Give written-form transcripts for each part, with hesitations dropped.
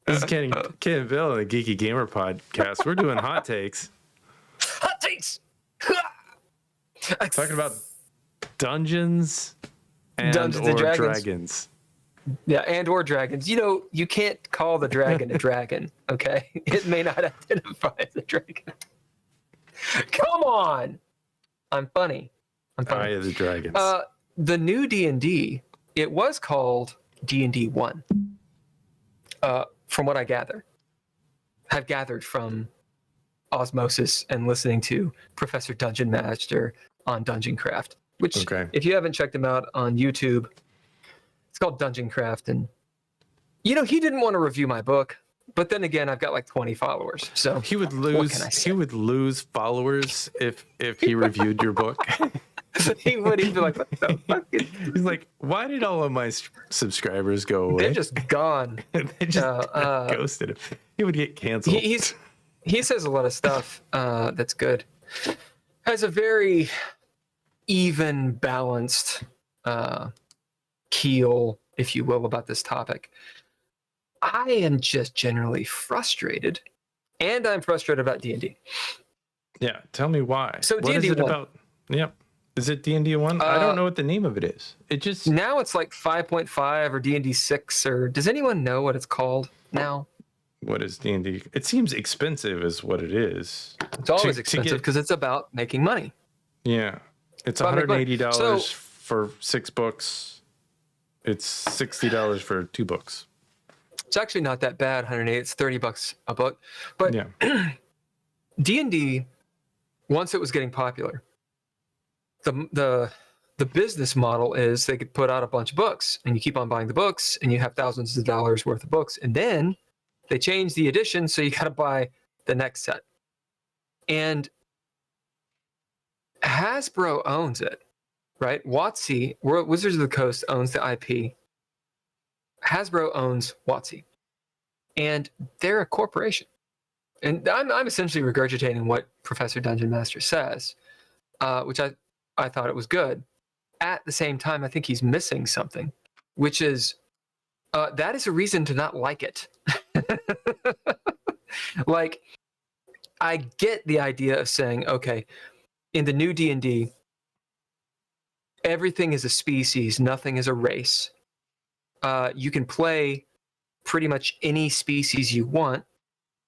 This is Ken and Bill on the Geeky Gamer Podcast. We're doing hot takes. Hot takes! Talking about Dungeons and Dragons. Yeah, and or dragons. You know, you can't call the dragon a dragon, okay? It may not identify as a dragon. Come on! I'm funny. Eye of the Dragons. The new D&D, it was called D&D 1. From what I have gathered from osmosis and listening to Professor Dungeon Master on Dungeon Craft, which if you haven't checked him out on YouTube, it's called Dungeon Craft. And, you know, he didn't want to review my book, but then again, I've got like 20 followers. So he would lose followers if he reviewed your book. He'd be like, what the fuck? He's like, why did all of my subscribers go away? They're just gone. They just ghosted him. He would get canceled. He says a lot of stuff that's good. Has a very even, balanced keel, if you will, about this topic. I am just generally frustrated, and I'm frustrated about D&D. Yeah, tell me why. So what D&D is it 1. about? Yep. Is it D&D 1? I don't know what the name of it is. It just now it's like 5.5 or D&D 6, or does anyone know what it's called now? What is D&D? It seems expensive is what it is. It's always expensive because it's about making money. Yeah. It's $180 for 6 books. It's $60 for 2 books. It's actually not that bad, $180. It's $30 a book. But yeah. D&D, once it was getting popular, the business model is they could put out a bunch of books, and you keep on buying the books, and you have thousands of dollars worth of books, and then they change the edition, so you got to buy the next set. And Hasbro owns it, right? WotC, Wizards of the Coast, owns the IP. Hasbro owns WotC, and they're a corporation. And I'm essentially regurgitating what Professor Dungeon Master says, which I thought it was good. At the same time, I think he's missing something, which is that is a reason to not like it. Like, I get the idea of saying, okay, in the new D&D, everything is a species, nothing is a race. You can play pretty much any species you want,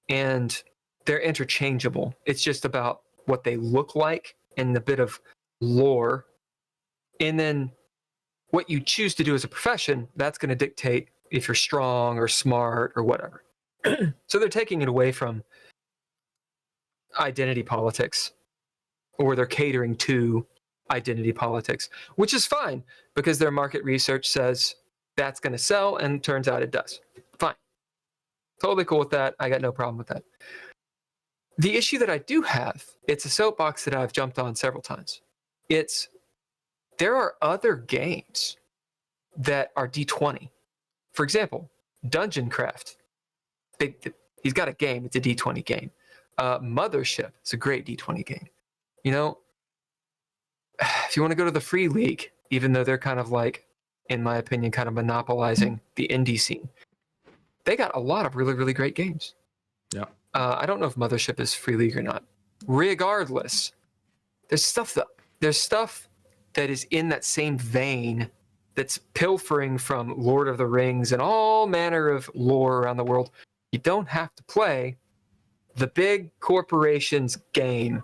and they're interchangeable. It's just about what they look like and a bit of lore. And then what you choose to do as a profession, that's going to dictate if you're strong or smart or whatever. So they're taking it away from identity politics, or they're catering to identity politics, which is fine because their market research says that's going to sell, and turns out it does. Fine. Totally cool with that. I got no problem with that. The issue that I do have, it's a soapbox that I've jumped on several times. There are other games that are D20. For example, Dungeon Craft. He's got a game. It's a D20 game. Mothership. It's a great D20 game. You know, if you want to go to the Free League, even though they're kind of like, in my opinion, kind of monopolizing the indie scene, they got a lot of really, really great games. Yeah. I don't know if Mothership is Free League or not. Regardless, there's stuff that is in that same vein that's pilfering from Lord of the Rings and all manner of lore around the world. You don't have to play the big corporation's game.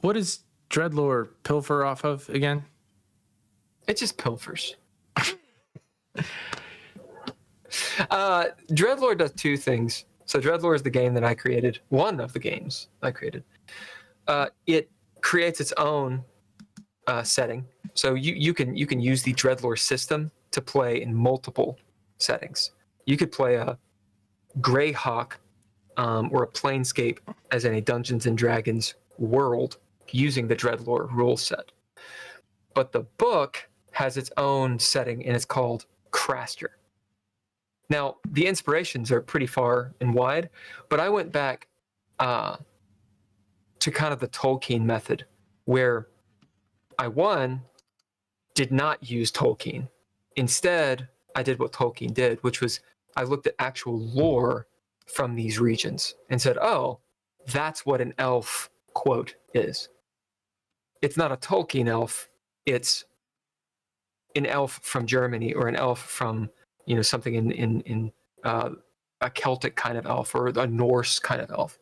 What does Dreadlore pilfer off of again? It just pilfers. Dreadlore does 2 things. So Dreadlore is the game that I created. One of the games I created. It creates its own setting. So you can use the Dreadlore system to play in multiple settings. You could play a Greyhawk or a Planescape as in a Dungeons and Dragons world using the Dreadlore rule set. But the book has its own setting, and it's called Craster. Now, the inspirations are pretty far and wide, but I went back to kind of the Tolkien method, where I did not use Tolkien. Instead, I did what Tolkien did, which was I looked at actual lore from these regions and said, oh, that's what an elf quote is. It's not a Tolkien elf. It's an elf from Germany or an elf from, something in a Celtic kind of elf or a Norse kind of elf.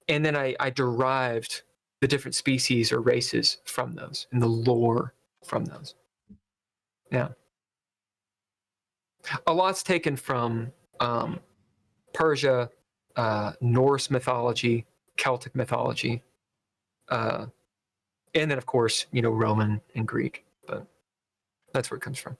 And then I derived the different species or races from those and the lore from those. Yeah. A lot's taken from Persia, Norse mythology, Celtic mythology, and then, of course, Roman and Greek. But that's where it comes from.